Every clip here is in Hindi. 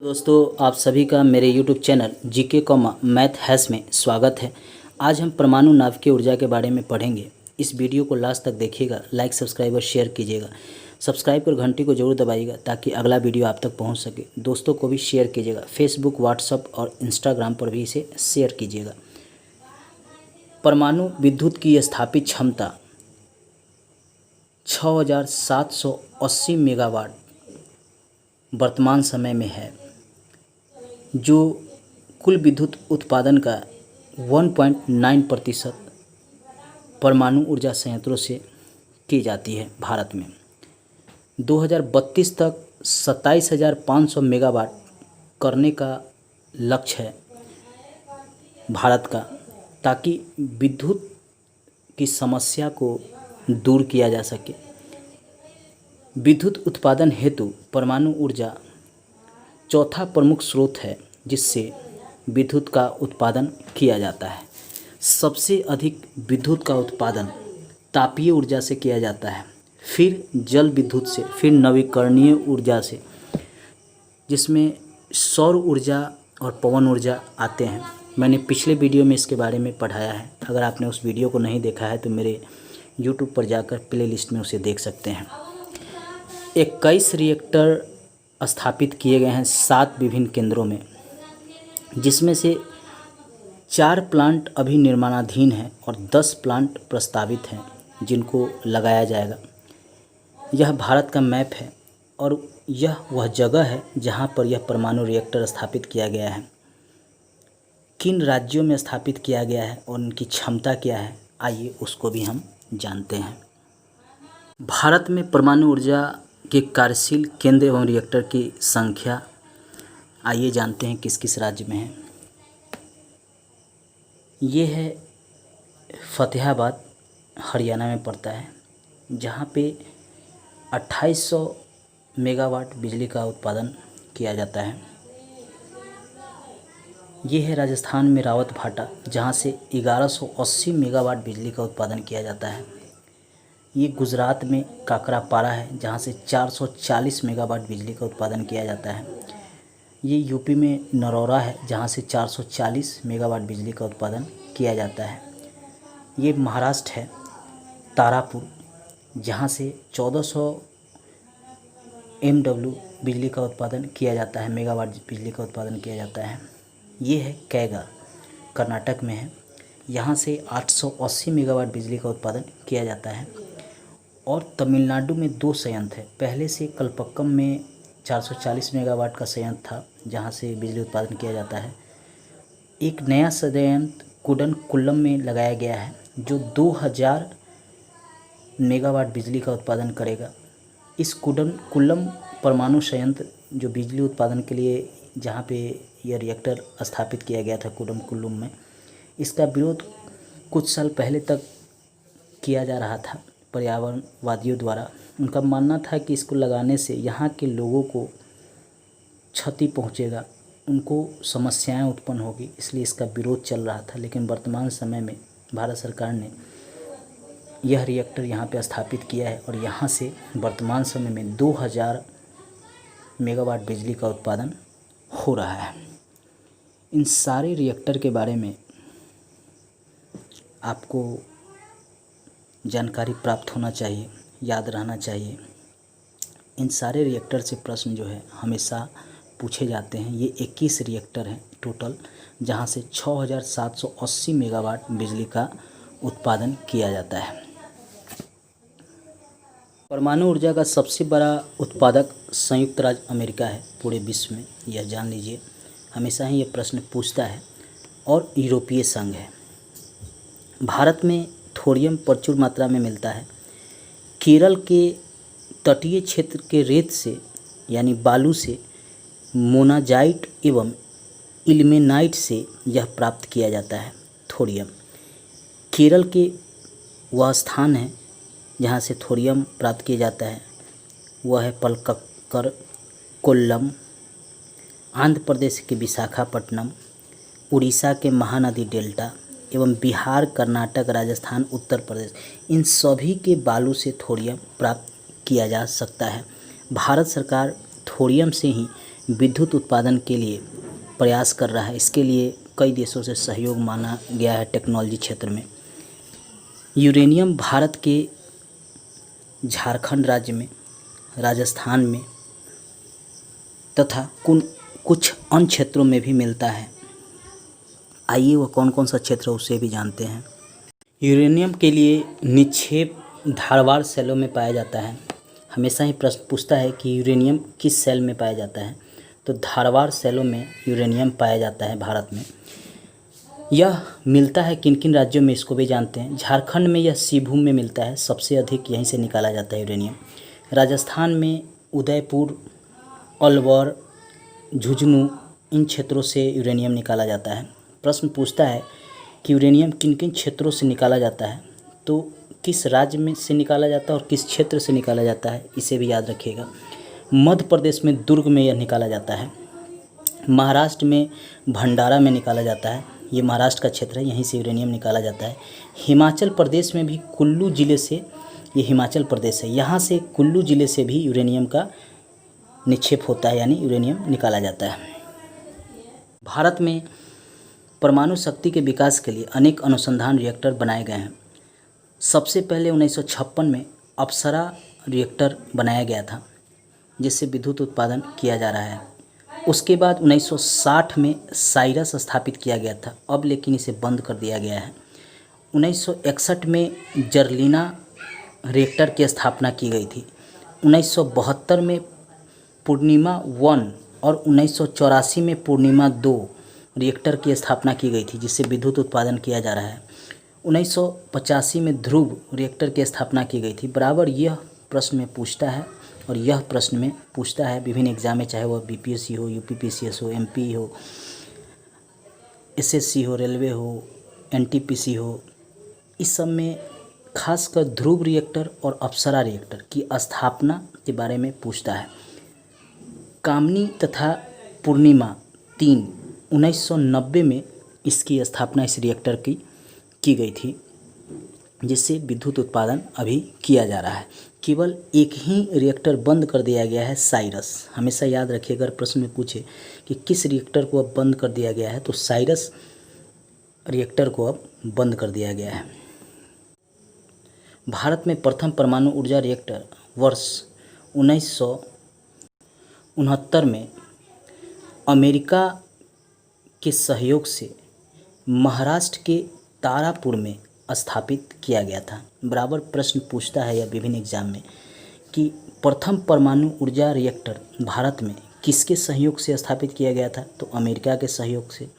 दोस्तों, आप सभी का मेरे YouTube channel GK comma math हैस में स्वागत है। आज हम परमाणु नाभिकीय ऊर्जा के बारे में पढ़ेंगे। इस वीडियो को लास्ट तक देखिएगा, लाइक सब्सक्राइब और शेयर कीजिएगा। सब्सक्राइब कर घंटी को जरूर दबाइएगा ताकि अगला वीडियो आप तक पहुंच सके। दोस्तों को भी शेयर कीजिएगा, फेसबुक, व्हाट्सएप और इंस्टाग्राम पर भी इसे शेयर कीजिएगा। परमाणु विद्युत की स्थापित क्षमता 6780 मेगावाट वर्तमान समय में है, जो कुल विद्युत उत्पादन का 1.9% परमाणु ऊर्जा संयंत्रों से की जाती है। भारत में 2032 तक 27,500 मेगावाट करने का लक्ष्य है भारत का, ताकि विद्युत की समस्या को दूर किया जा सके। विद्युत उत्पादन हेतु परमाणु ऊर्जा चौथा प्रमुख स्रोत है जिससे विद्युत का उत्पादन किया जाता है। सबसे अधिक विद्युत का उत्पादन तापीय ऊर्जा से किया जाता है, फिर जल विद्युत से, फिर नवीकरणीय ऊर्जा से, जिसमें सौर ऊर्जा और पवन ऊर्जा आते हैं। मैंने पिछले वीडियो में इसके बारे में पढ़ाया है। अगर आपने उस वीडियो को नहीं देखा है तो मेरे YouTube पर जाकर प्लेलिस्ट में उसे देख सकते हैं। 21 रिएक्टर स्थापित किए गए हैं 7 विभिन्न केंद्रों में, जिसमें से 4 प्लांट अभी निर्माणाधीन हैं और 10 प्लांट प्रस्तावित हैं जिनको लगाया जाएगा। यह भारत का मैप है और यह वह जगह है जहां पर यह परमाणु रिएक्टर स्थापित किया गया है। किन राज्यों में स्थापित किया गया है और उनकी क्षमता क्या है, आइए उसको भी हम जानते हैं। भारत में परमाणु ऊर्जा के कार्यशील केंद्र एवं रिएक्टर की संख्या आइए जानते हैं किस किस राज्य में है। ये है फतेहाबाद, हरियाणा में पड़ता है, जहाँ पे 2800 मेगावाट बिजली का उत्पादन किया जाता है। ये है राजस्थान में रावतभाटा, जहाँ से 1180 मेगावाट बिजली का उत्पादन किया जाता है। ये गुजरात में काकरापारा है, जहाँ से 440 मेगावाट बिजली का उत्पादन किया जाता है। ये यूपी में नरौरा है, जहाँ से 440 मेगावाट बिजली का उत्पादन किया जाता है। ये महाराष्ट्र है, तारापुर, जहाँ से 1400 MW बिजली का उत्पादन किया जाता है, मेगावाट बिजली का उत्पादन किया जाता है। ये है कैगा, कर्नाटक में है, यहाँ से 880 मेगावाट बिजली का उत्पादन किया जाता है। और तमिलनाडु में 2 संयंत्र है। पहले से कलपक्कम में 440 मेगावाट का संयंत्र था, जहाँ से बिजली उत्पादन किया जाता है। एक नया संयंत्र कुडनकुल्लम में लगाया गया है, जो 2000 मेगावाट बिजली का उत्पादन करेगा। इस कुडनकुल्लम परमाणु संयंत्र जो बिजली उत्पादन के लिए, जहाँ पे यह रिएक्टर स्थापित किया गया था कुडनकुल्लम में, इसका विरोध कुछ साल पहले तक किया जा रहा था पर्यावरणवादियों द्वारा। उनका मानना था कि इसको लगाने से यहाँ के लोगों को क्षति पहुँचेगा, उनको समस्याएं उत्पन्न होगी, इसलिए इसका विरोध चल रहा था। लेकिन वर्तमान समय में भारत सरकार ने यह रिएक्टर यहाँ पे स्थापित किया है और यहाँ से वर्तमान समय में 2000 मेगावाट बिजली का उत्पादन हो रहा है। इन सारे रिएक्टर के बारे में आपको जानकारी प्राप्त होना चाहिए, याद रहना चाहिए। इन सारे रिएक्टर से प्रश्न जो है हमेशा पूछे जाते हैं। ये 21 रिएक्टर हैं टोटल, जहाँ से 6780 मेगावाट बिजली का उत्पादन किया जाता है। परमाणु ऊर्जा का सबसे बड़ा उत्पादक संयुक्त राज्य अमेरिका है पूरे विश्व में, यह जान लीजिए। हमेशा ही ये प्रश्न पूछता है। और यूरोपीय संघ है। भारत में थोरियम प्रचुर मात्रा में मिलता है। केरल के तटीय क्षेत्र के रेत से यानी बालू से, मोनाजाइट एवं इल्मेनाइट से यह प्राप्त किया जाता है थोरियम। केरल के वह स्थान है जहाँ से थोरियम प्राप्त किया जाता है, वह है पलक्कड़, कोल्लम। आंध्र प्रदेश के विशाखापट्टनम, उड़ीसा के महानदी डेल्टा एवं बिहार, कर्नाटक, राजस्थान, उत्तर प्रदेश, इन सभी के बालू से थोरियम प्राप्त किया जा सकता है। भारत सरकार थोरियम से ही विद्युत उत्पादन के लिए प्रयास कर रहा है। इसके लिए कई देशों से सहयोग मांगा गया है टेक्नोलॉजी क्षेत्र में। यूरेनियम भारत के झारखंड राज्य में, राजस्थान में तथा कुछ अन्य क्षेत्रों में भी मिलता है। आइए वह कौन कौन सा क्षेत्र है उसे भी जानते हैं। यूरेनियम के लिए निक्षेप धारवाड़ सेलों में पाया जाता है। हमेशा ही प्रश्न पूछता है कि यूरेनियम किस सेल में पाया जाता है, तो धारवाड़ सेलों में यूरेनियम पाया जाता है भारत में। यह मिलता है किन किन राज्यों में, इसको भी जानते हैं। झारखंड में यह सिवूम में मिलता है, सबसे अधिक यहीं से निकाला जाता है यूरेनियम। राजस्थान में उदयपुर, अलवर, झुंझुनू, इन क्षेत्रों से यूरेनियम निकाला जाता है। प्रश्न पूछता है कि यूरेनियम किन किन क्षेत्रों से निकाला जाता है, तो किस राज्य में से निकाला जाता है और किस क्षेत्र से निकाला जाता है, इसे भी याद रखिएगा। मध्य प्रदेश में दुर्ग में यह निकाला जाता है। महाराष्ट्र में भंडारा में निकाला जाता है, ये महाराष्ट्र का क्षेत्र है, यहीं से यूरेनियम निकाला जाता है। हिमाचल प्रदेश में भी कुल्लू ज़िले से, ये हिमाचल प्रदेश है, यहाँ से कुल्लू ज़िले से भी यूरेनियम का निक्षेप होता है, यानी यूरेनियम निकाला जाता है। भारत में परमाणु शक्ति के विकास के लिए अनेक अनुसंधान रिएक्टर बनाए गए हैं। सबसे पहले 1956 में अप्सरा रिएक्टर बनाया गया था, जिससे विद्युत उत्पादन किया जा रहा है। उसके बाद 1960 में साइरस स्थापित किया गया था, अब लेकिन इसे बंद कर दिया गया है। 1961 में जर्लिना रिएक्टर की स्थापना की गई थी। 1972 में पूर्णिमा 1 और 1984 में पूर्णिमा 2 रिएक्टर की स्थापना की गई थी, जिससे विद्युत उत्पादन किया जा रहा है। 1985 में ध्रुव रिएक्टर की स्थापना की गई थी। बराबर यह प्रश्न में पूछता है, और यह प्रश्न में पूछता है विभिन्न एग्जाम में, चाहे वह बीपीएससी हो, यूपीपीसीएस हो, एमपी हो, एसएससी हो, रेलवे हो, एनटीपीसी हो, इस सब में खासकर ध्रुव रिएक्टर और अप्सरा रिएक्टर की स्थापना के बारे में पूछता है। कामनी तथा पूर्णिमा 3 1990 में इसकी स्थापना इस रिएक्टर की गई थी, जिससे विद्युत उत्पादन अभी किया जा रहा है। केवल एक ही रिएक्टर बंद कर दिया गया है, साइरस। हमेशा याद रखिए, अगर प्रश्न में पूछे कि किस रिएक्टर को अब बंद कर दिया गया है, तो साइरस रिएक्टर को अब बंद कर दिया गया है। भारत में प्रथम परमाणु ऊर्जा रिएक्टर वर्ष 1969 में अमेरिका के सहयोग से महाराष्ट्र के तारापुर में स्थापित किया गया था। बराबर प्रश्न पूछता है यह विभिन्न एग्जाम में कि प्रथम परमाणु ऊर्जा रिएक्टर भारत में किसके सहयोग से स्थापित किया गया था, तो अमेरिका के सहयोग से।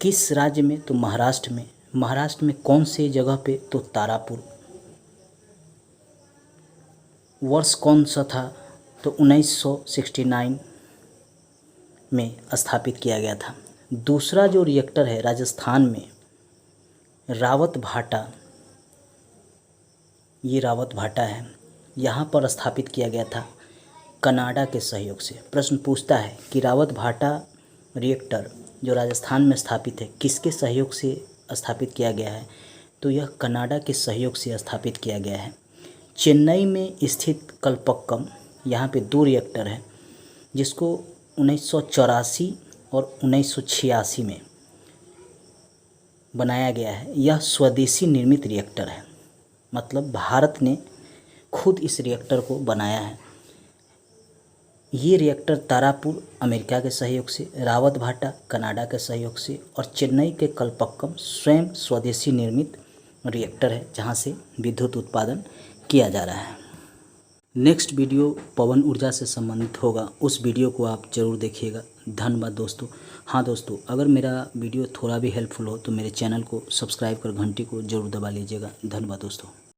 किस राज्य में, तो महाराष्ट्र में। महाराष्ट्र में कौन से जगह पे, तो तारापुर। वर्ष कौन सा था, तो 1969 में स्थापित किया गया था। दूसरा जो रिएक्टर है राजस्थान में, रावत भाटा, ये रावत भाटा है, यहाँ पर स्थापित किया गया था कनाडा के सहयोग से। प्रश्न पूछता है कि रावत भाटा रिएक्टर जो राजस्थान में स्थापित है, किसके सहयोग से स्थापित किया गया है, तो यह कनाडा के सहयोग से स्थापित किया गया है। चेन्नई में स्थित कलपक्कम, यहाँ पे 2 रिएक्टर हैं, जिसको 1984 और 1986 में बनाया गया है। यह स्वदेशी निर्मित रिएक्टर है, मतलब भारत ने खुद इस रिएक्टर को बनाया है। ये रिएक्टर तारापुर अमेरिका के सहयोग से, रावत भाटा कनाडा के सहयोग से, और चेन्नई के कलपक्कम स्वयं स्वदेशी निर्मित रिएक्टर है, जहाँ से विद्युत उत्पादन किया जा रहा है। नेक्स्ट वीडियो पवन ऊर्जा से संबंधित होगा, उस वीडियो को आप ज़रूर देखिएगा। धन्यवाद दोस्तों। हाँ दोस्तों, अगर मेरा वीडियो थोड़ा भी हेल्पफुल हो तो मेरे चैनल को सब्सक्राइब कर घंटी को ज़रूर दबा लीजिएगा। धन्यवाद दोस्तों।